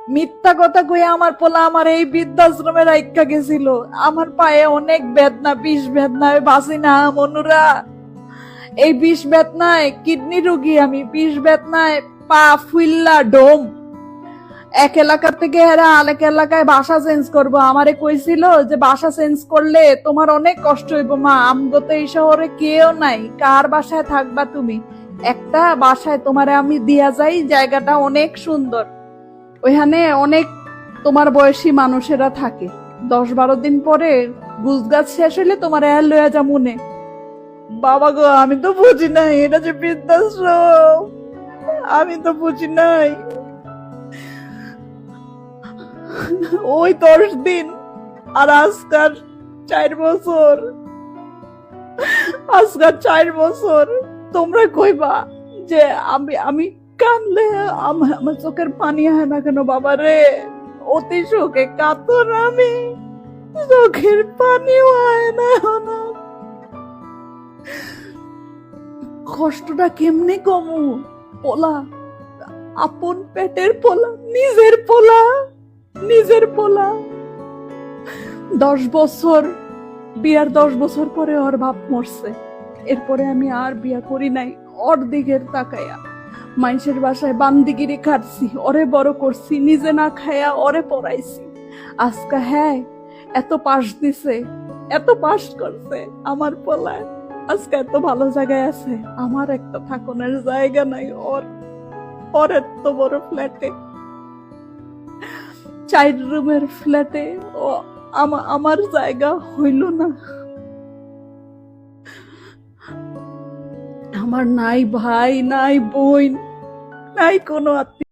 মিথ্যা কথা কইয়া আমার পোলা আমার এই বৃদ্ধাশ্রমে রাইখা গেছিল। আমার পায়ে অনেক বেদনা, বিষ বেদনা, আমি বাঁচি না মনুরা। এই বিষ বেদনায় কিডনি রোগী আমি, বিষ বেদনায় পা ফুইল্লা ডোম। এক এলাকা থেকে এরা আরেক এলাকায় বাসা চেঞ্জ করব। আমারে কইছিল যে বাসা চেঞ্জ করলে তোমার অনেক কষ্ট হইব মা, আমগো তো এই শহরে কেউ নাই, কার বাসায় থাকবা তুমি? একটা বাসায় তোমারে আমি দিয়া যাই, জায়গাটা অনেক সুন্দর, ওইখানে অনেক তোমার বয়সী মানুষেরা থাকে। 10-12 দিন পরে গুজগাছ শেষ হইলে তোমার এর লইয়া যা মনে। বাবা গো, আমি তো বুঝি নাই এটা যে বৃদ্ধাশ্রম, আমি তো বুঝি নাই। ওই 10 দিন আর আজকার 4 বছর, আজকার 4 বছর। তোমরা কইবা যে আমি আমি কানলে আমার চোখের পানি হয় না কেন বাবা রে? অতি শোকে কাতর আমি, চোখের পানিও হয় না। কষ্টটা কেমনে কমু? পোলা, আপন পেটের পোলা, নিজের পোলা, নিজের পোলা। 10 বছর, বিয়ার 10 বছর পরে ওর বাপ মরছে। এরপরে আমি আর বিয়া করি নাই। ওর দিকের তাকাইয়া মানুষের বাসায় বান্দিগিরি খাটছি, ওরে বড় করছি, নিজে না খাইয়া ওরে পড়াইছি। আজকে হ্যাঁ এত পাশ দিছে, এত পাশ করছে আমার পোলায়, আজকে এত ভালো জায়গায় আছে। আমার একটা থাকনের জায়গা নাই। ওর ওর এত বড় ফ্ল্যাটে, 4 রুমের ফ্ল্যাটে ও আমার জায়গা হইল না। আমার নাই ভাই, নাই বোন, নাই কোনো আত্মীয়।